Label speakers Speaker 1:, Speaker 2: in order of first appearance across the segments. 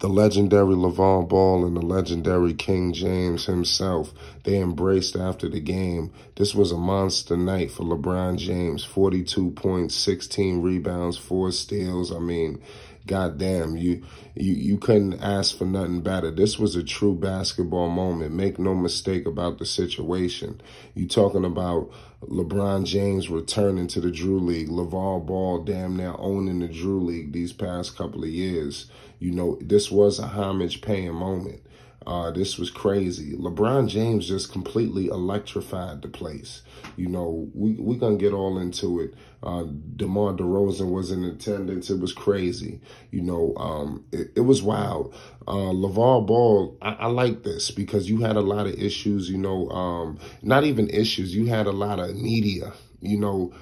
Speaker 1: The legendary Lavar Ball and the legendary King James himself, they embraced after the game. This was a monster night for LeBron James. 42 points, 16 rebounds, 4 steals. I mean, goddamn, you couldn't ask for nothing better. This was a true basketball moment. Make no mistake about the situation. You talking about LeBron James returning to the Drew League, LaVar Ball damn near owning the Drew League these past couple of years. You know, this was a homage-paying moment. This was crazy. LeBron James just completely electrified the place. You know, we're going to get all into it. DeMar DeRozan was in attendance. It was crazy. You know, it was wild. LaVar Ball, I like this because you had a lot of issues, you know, not even issues. You had a lot of media, you know,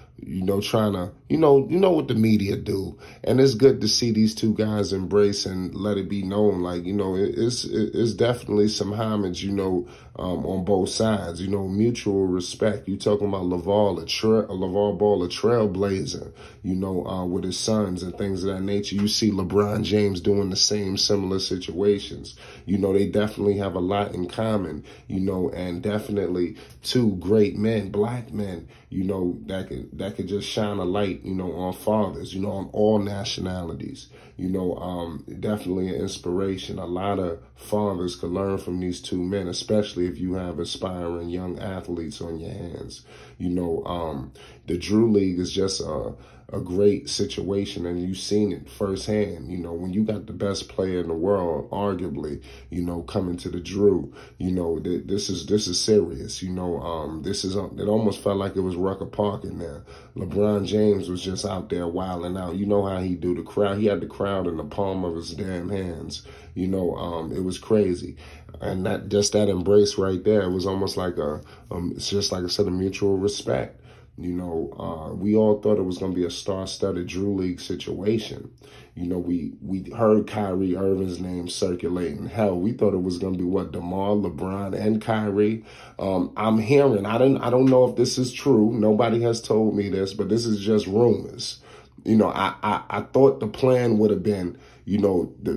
Speaker 1: trying to, you know what the media do. And it's good to see these two guys embrace and let it be known. Like, you know, it's definitely some homage, you know, on both sides, you know, mutual respect. You talking about LaVar Ball, a trailblazer, you know, with his sons and things of that nature. You see LeBron James doing the same similar situations. You know, they definitely have a lot in common, you know, and definitely two great men, black men, you know, that could just shine a light, you know, on fathers, you know, on all nationalities. You know, definitely an inspiration. A lot of fathers could learn from these two men, especially if you have aspiring young athletes on your hands. You know, the Drew League is just a great situation, and you've seen it firsthand. You know, when you got the best player in the world, arguably, you know, coming to the Drew, you know, this is serious. You know, it almost felt like it was Rucker Park in there. LeBron James was just out there wilding out. You know how he do the crowd. He had the crowd in the palm of his damn hands. You know, it was crazy. And that embrace right there, it was almost like it's just like I said, a mutual respect. You know, we all thought it was going to be a star-studded Drew League situation. You know, we heard Kyrie Irving's name circulating. Hell, we thought it was going to be DeMar, LeBron, and Kyrie. I'm hearing, I don't know if this is true. Nobody has told me this, but this is just rumors. You know, I thought the plan would have been, you know, the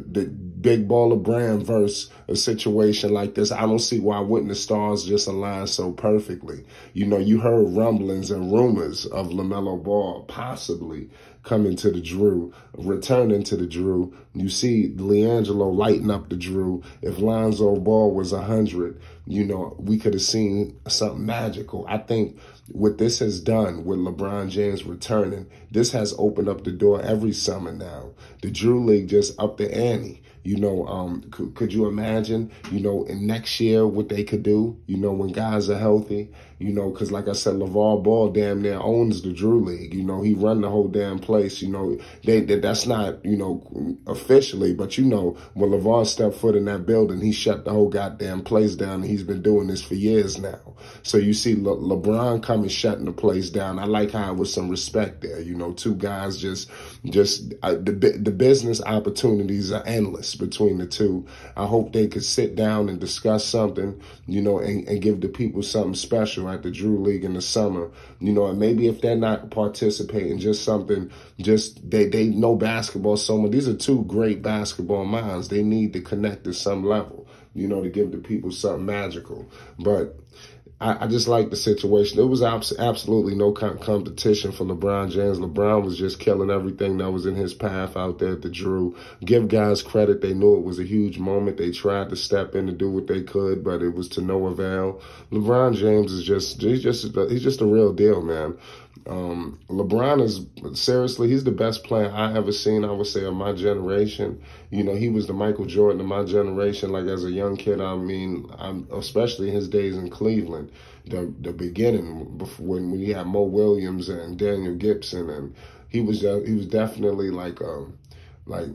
Speaker 1: big baller brand versus a situation like this. I don't see why wouldn't the stars just align so perfectly. You know, you heard rumblings and rumors of LaMelo Ball possibly coming to the Drew, returning to the Drew. You see LiAngelo lighting up the Drew. If Lonzo Ball was 100, you know, we could have seen something magical. I think what this has done with LeBron James returning, this has opened up the door every summer now. The Drew League just upped the ante. You know, could you imagine, you know, in next year what they could do, you know, when guys are healthy, you know, because like I said, LaVar Ball damn near owns the Drew League. You know, he run the whole damn place. You know, that's not, you know, officially, but you know, when LaVar stepped foot in that building, he shut the whole goddamn place down, and he's been doing this for years now. So you see LeBron coming shutting the place down. I like how it was some respect there. You know, two guys the business opportunities are endless between the two. I hope they could sit down and discuss something, you know, and give the people something special at the Drew League in the summer, you know, and maybe if they're not participating, just something, just they know basketball so much. These are two great basketball minds. They need to connect at some level, you know, to give the people something magical. But I just like the situation. There was absolutely no competition for LeBron James. LeBron was just killing everything that was in his path out there at the Drew. Give guys credit. They knew it was a huge moment. They tried to step in to do what they could, but it was to no avail. LeBron James is he's just a real deal, man. LeBron is, seriously, he's the best player I ever seen, I would say, of my generation. You know, he was the Michael Jordan of my generation, like as a young kid. I mean, especially his days in Cleveland, the beginning, when he had Mo Williams and Daniel Gibson, and he was definitely like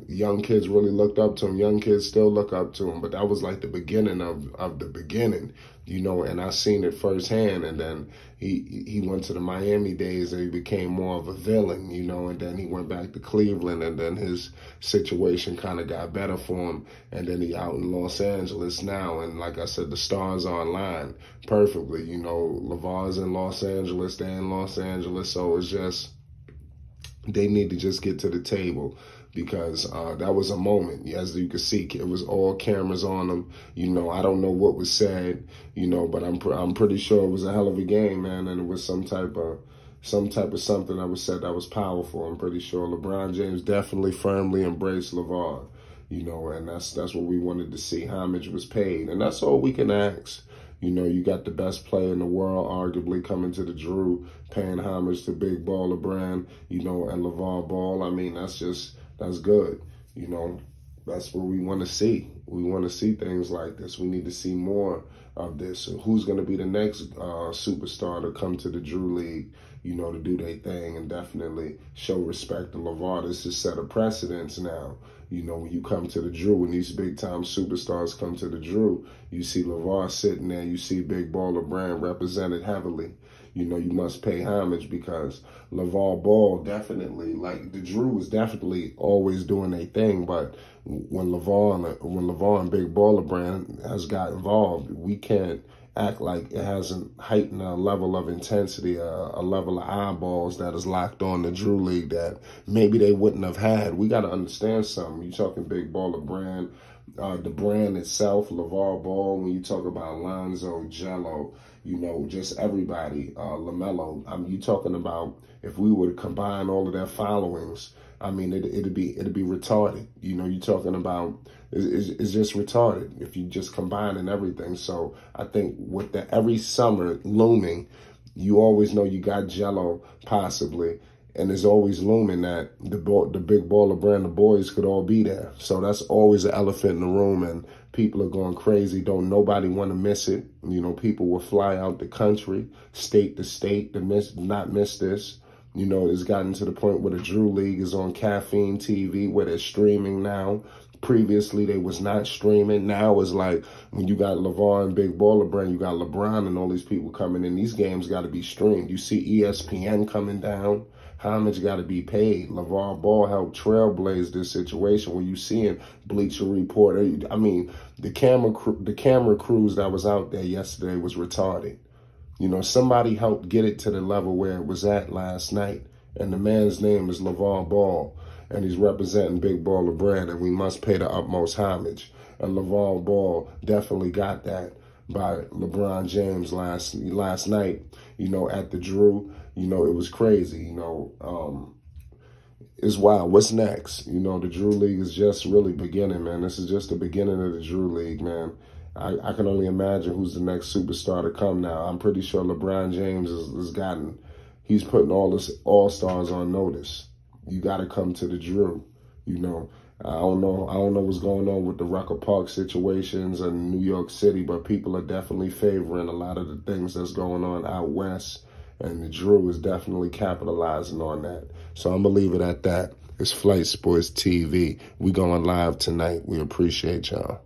Speaker 1: young kids really looked up to him. Young kids still look up to him, but that was like the beginning of the beginning, you know, and I seen it firsthand. And then he went to the Miami days and he became more of a villain, you know, and then he went back to Cleveland, and then his situation kind of got better for him. And then he out in Los Angeles now. And like I said, the stars are aligned perfectly. You know, LaVar's in Los Angeles, they're in Los Angeles. So it's just, they need to just get to the table. because that was a moment. As you can see, it was all cameras on them. I don't know what was said, but I'm pretty sure it was a hell of a game, man, and it was some type of something that was said that was powerful. I'm pretty sure LeBron James definitely firmly embraced Lavar, and that's what we wanted to see. Homage was paid, and that's all we can ask. You got the best player in the world, arguably, coming to the Drew, paying homage to Big Baller Brand, and LeVar Ball. I mean, that's good. That's what we want to see. We want to see things like this. We need to see more of this. So who's going to be the next superstar to come to the Drew League, to do their thing and definitely show respect to LeVar? This is set a precedence now. When you come to the Drew, when these big-time superstars come to the Drew, you see LeVar sitting there, you see Big Baller Brand represented heavily. You must pay homage because LeVar Ball definitely, like, the Drew was definitely always doing their thing, but when LeVar and Big Baller Brand has got involved, we can't act like it hasn't heightened a level of intensity, a level of eyeballs that is locked on the Drew League that maybe they wouldn't have had. We got to understand something. You're talking Big Baller Brand, the brand itself, LeVar Ball, when you talk about Lonzo, Jello, just everybody, LaMelo. You talking about if we were to combine all of their followings, I mean, it'd be retarded. You're talking about it's just retarded if you just combining everything. So I think with every summer looming, you always know you got Jello possibly, and there's always looming that the Big Baller Brand, the boys could all be there. So that's always an elephant in the room, and people are going crazy. Don't nobody want to miss it. People will fly out the country, state to state to not miss this. It's gotten to the point where the Drew League is on caffeine TV, where they're streaming now. Previously, they was not streaming. Now it's like when you got LeVar and Big Baller Brand, you got LeBron and all these people coming in. These games got to be streamed. You see ESPN coming down. Homage got to be paid. LeVar Ball helped trailblaze this situation where you seeing Bleacher Report. I mean, the camera crews that was out there yesterday was retarded. Somebody helped get it to the level where it was at last night. And the man's name is LeVar Ball, and he's representing Big Baller Brand, and we must pay the utmost homage. And LeVar Ball definitely got that by LeBron James last night, at the Drew. It was crazy, It's wild. What's next? The Drew League is just really beginning, man. This is just the beginning of the Drew League, man. I can only imagine who's the next superstar to come now. I'm pretty sure LeBron James he's putting all this all-stars on notice. You got to come to the Drew, I don't know what's going on with the Rucker Park situations in New York City, but people are definitely favoring a lot of the things that's going on out west, and the Drew is definitely capitalizing on that. So I'm going to leave it at that. It's Flight Sports TV. We going live tonight. We appreciate y'all.